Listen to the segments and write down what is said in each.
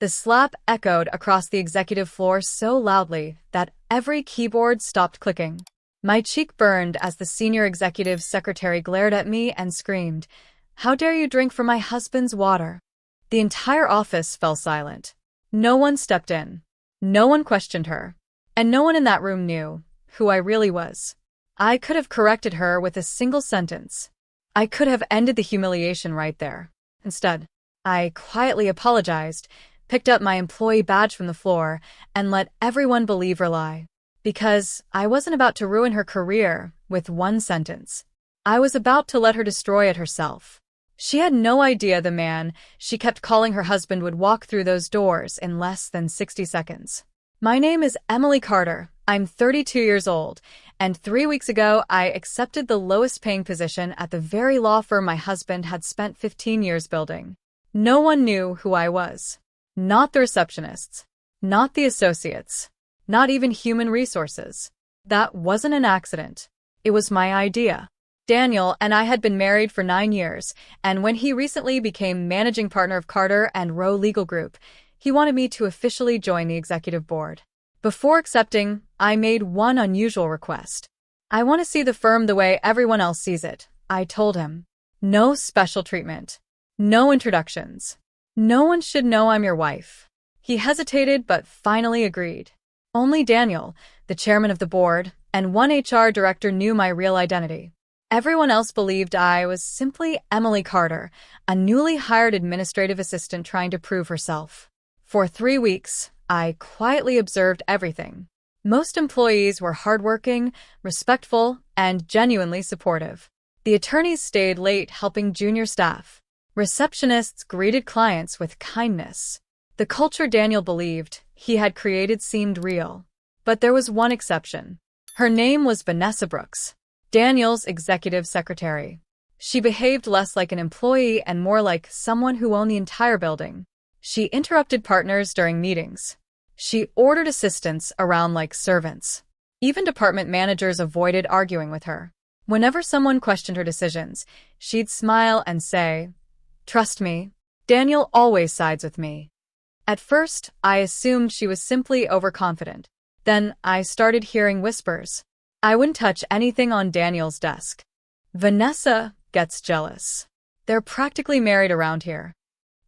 The slap echoed across the executive floor so loudly that every keyboard stopped clicking. My cheek burned as the senior executive's secretary glared at me and screamed, "How dare you drink from my husband's water?" The entire office fell silent. No one stepped in. No one questioned her. And no one in that room knew who I really was. I could have corrected her with a single sentence. I could have ended the humiliation right there. Instead, I quietly apologized, picked up my employee badge from the floor, and let everyone believe her lie. Because I wasn't about to ruin her career with one sentence. I was about to let her destroy it herself. She had no idea the man she kept calling her husband would walk through those doors in less than 60 seconds. My name is Emily Carter. I'm 32 years old, and 3 weeks ago I accepted the lowest paying position at the very law firm my husband had spent 15 years building. No one knew who I was. Not the receptionists. Not the associates. Not even human resources. That wasn't an accident. It was my idea. Daniel and I had been married for 9 years, and when he recently became managing partner of Carter and Rowe Legal Group, he wanted me to officially join the executive board. Before accepting, I made one unusual request. "I want to see the firm the way everyone else sees it," I told him. "No special treatment. No introductions. No one should know I'm your wife." He hesitated but finally agreed. Only Daniel, the chairman of the board, and one HR director knew my real identity. Everyone else believed I was simply Emily Carter, a newly hired administrative assistant trying to prove herself. For 3 weeks, I quietly observed everything. Most employees were hardworking, respectful, and genuinely supportive. The attorneys stayed late helping junior staff. Receptionists greeted clients with kindness. The culture Daniel believed he had created seemed real. But there was one exception. Her name was Vanessa Brooks, Daniel's executive secretary. She behaved less like an employee and more like someone who owned the entire building. She interrupted partners during meetings. She ordered assistants around like servants. Even department managers avoided arguing with her. Whenever someone questioned her decisions, she'd smile and say, "Trust me, Daniel always sides with me." At first, I assumed she was simply overconfident. Then I started hearing whispers. I wouldn't touch anything on Daniel's desk. "Vanessa gets jealous. They're practically married around here."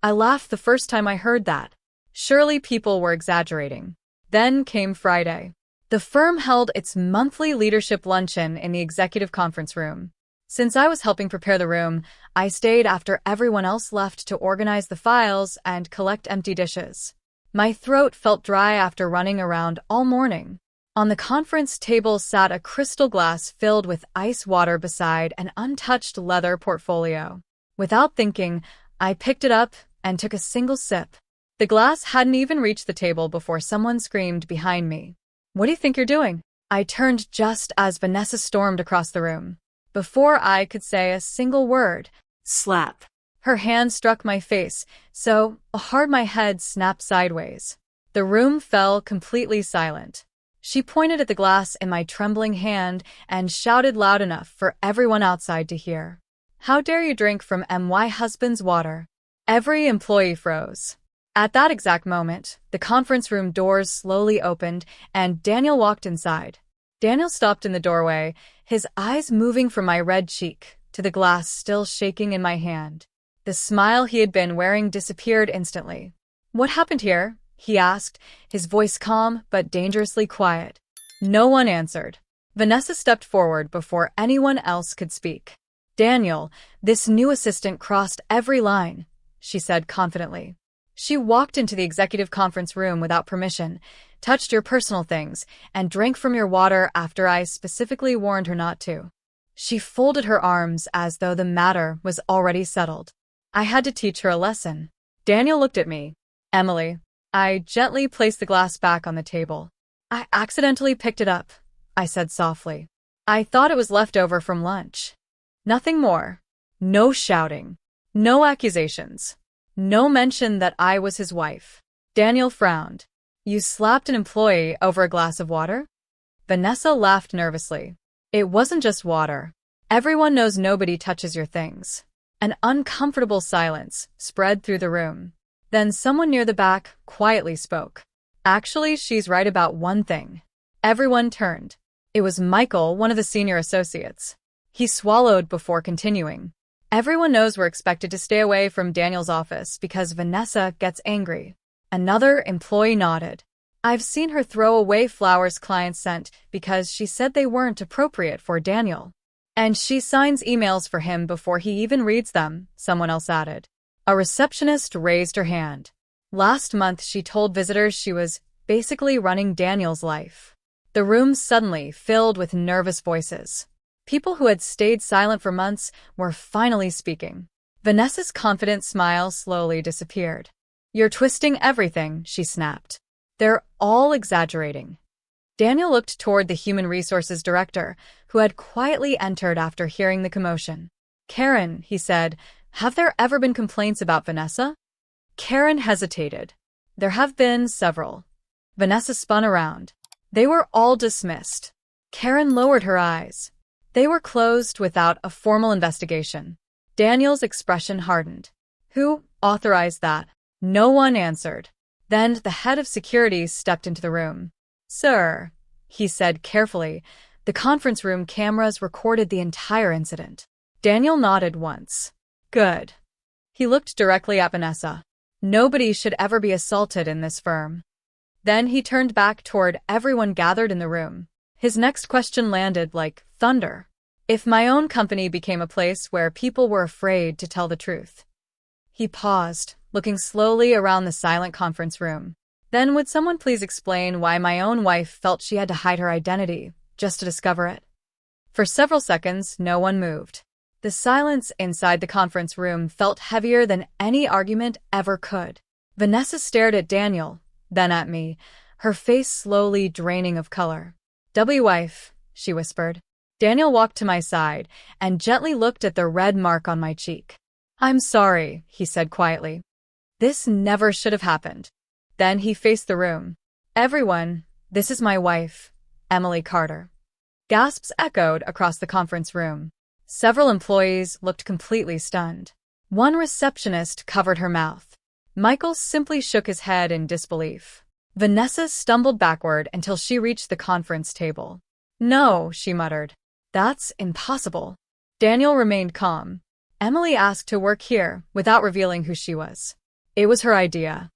I laughed the first time I heard that. Surely people were exaggerating. Then came Friday. The firm held its monthly leadership luncheon in the executive conference room. Since I was helping prepare the room, I stayed after everyone else left to organize the files and collect empty dishes. My throat felt dry after running around all morning. On the conference table sat a crystal glass filled with ice water beside an untouched leather portfolio. Without thinking, I picked it up and took a single sip. The glass hadn't even reached the table before someone screamed behind me. "What do you think you're doing?" I turned just as Vanessa stormed across the room. Before I could say a single word, slap. Her hand struck my face, so hard my head snapped sideways. The room fell completely silent. She pointed at the glass in my trembling hand and shouted loud enough for everyone outside to hear. "How dare you drink from my husband's water?" Every employee froze. At that exact moment, the conference room doors slowly opened and Daniel walked inside. Daniel stopped in the doorway, his eyes moving from my red cheek to the glass still shaking in my hand. The smile he had been wearing disappeared instantly. "What happened here?" he asked, his voice calm but dangerously quiet. No one answered. Vanessa stepped forward before anyone else could speak. "Daniel, this new assistant crossed every line," she said confidently. "She walked into the executive conference room without permission, touched your personal things, and drank from your water after I specifically warned her not to." She folded her arms as though the matter was already settled. I had to teach her a lesson. Daniel looked at me. "Emily." I gently placed the glass back on the table. "I accidentally picked it up," I said softly. "I thought it was left over from lunch." Nothing more. No shouting. No accusations. No mention that I was his wife. Daniel frowned. "You slapped an employee over a glass of water?" Vanessa laughed nervously. "It wasn't just water. Everyone knows nobody touches your things." An uncomfortable silence spread through the room. Then someone near the back quietly spoke. Actually, she's right about one thing. Everyone turned. It was Michael, one of the senior associates. He swallowed before continuing. Everyone knows we're expected to stay away from Daniel's office because Vanessa gets angry. Another employee nodded. I've seen her throw away flowers clients sent because she said they weren't appropriate for Daniel. And she signs emails for him before he even reads them, someone else added. A receptionist raised her hand. Last month she told visitors she was basically running Daniel's life. The room suddenly filled with nervous voices. People who had stayed silent for months were finally speaking. Vanessa's confident smile slowly disappeared. You're twisting everything, she snapped. They're all exaggerating. Daniel looked toward the human resources director, who had quietly entered after hearing the commotion. Karen, he said, have there ever been complaints about Vanessa? Karen hesitated. There have been several. Vanessa spun around. They were all dismissed. Karen lowered her eyes. They were closed without a formal investigation. Daniel's expression hardened. Who authorized that? No one answered. Then the head of security stepped into the room. Sir, he said carefully, the conference room cameras recorded the entire incident. Daniel nodded once. Good. He looked directly at Vanessa. Nobody should ever be assaulted in this firm. Then he turned back toward everyone gathered in the room. His next question landed like thunder. If my own company became a place where people were afraid to tell the truth. He paused, looking slowly around the silent conference room. Then would someone please explain why my own wife felt she had to hide her identity, just to discover it? For several seconds, no one moved. The silence inside the conference room felt heavier than any argument ever could. Vanessa stared at Daniel, then at me, her face slowly draining of color. Wife, she whispered. Daniel walked to my side and gently looked at the red mark on my cheek. I'm sorry, he said quietly. This never should have happened. Then he faced the room. Everyone, this is my wife, Emily Carter. Gasps echoed across the conference room. Several employees looked completely stunned. One receptionist covered her mouth. Michael simply shook his head in disbelief. Vanessa stumbled backward until she reached the conference table. No, she muttered. That's impossible. Daniel remained calm. Emily asked to work here without revealing who she was. It was her idea.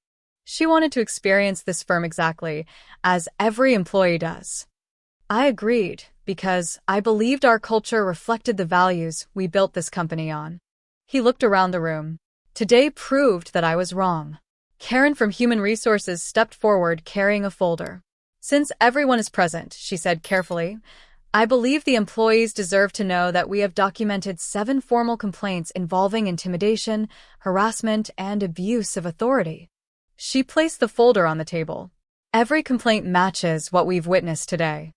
She wanted to experience this firm exactly as every employee does. I agreed because I believed our culture reflected the values we built this company on. He looked around the room. Today proved that I was wrong. Karen from Human Resources stepped forward carrying a folder. Since everyone is present, she said carefully, I believe the employees deserve to know that we have documented 7 formal complaints involving intimidation, harassment, and abuse of authority. She placed the folder on the table. Every complaint matches what we've witnessed today.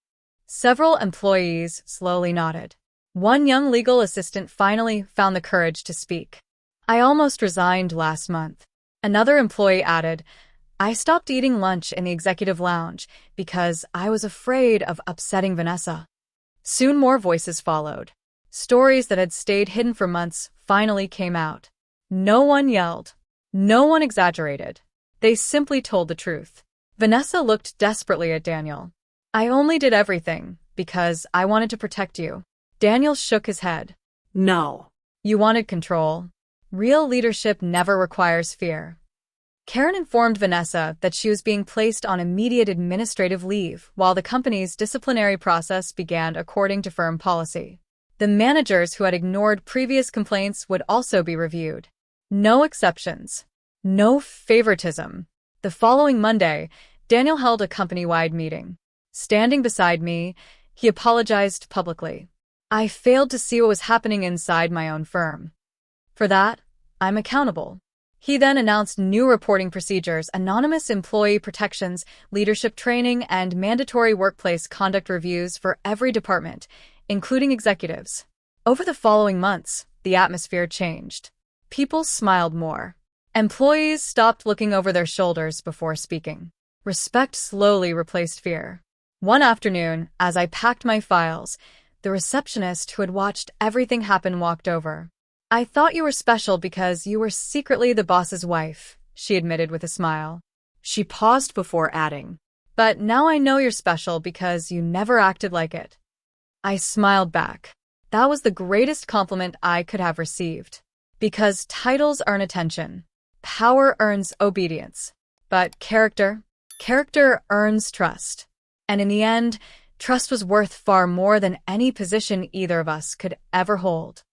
Several employees slowly nodded. One young legal assistant finally found the courage to speak. I almost resigned last month. Another employee added, I stopped eating lunch in the executive lounge because I was afraid of upsetting Vanessa. Soon more voices followed. Stories that had stayed hidden for months finally came out. No one yelled. No one exaggerated. They simply told the truth. Vanessa looked desperately at Daniel. I only did everything because I wanted to protect you. Daniel shook his head. No. You wanted control. Real leadership never requires fear. Karen informed Vanessa that she was being placed on immediate administrative leave while the company's disciplinary process began according to firm policy. The managers who had ignored previous complaints would also be reviewed. No exceptions. No favoritism. The following Monday, Daniel held a company-wide meeting. Standing beside me, he apologized publicly. I failed to see what was happening inside my own firm. For that, I'm accountable. He then announced new reporting procedures, anonymous employee protections, leadership training, and mandatory workplace conduct reviews for every department, including executives. Over the following months, the atmosphere changed. People smiled more. Employees stopped looking over their shoulders before speaking. Respect slowly replaced fear. One afternoon, as I packed my files, the receptionist who had watched everything happen walked over. I thought you were special because you were secretly the boss's wife, she admitted with a smile. She paused before adding, "But now I know you're special because you never acted like it." I smiled back. That was the greatest compliment I could have received. Because titles earn attention. Power earns obedience. But character earns trust. And in the end, trust was worth far more than any position either of us could ever hold.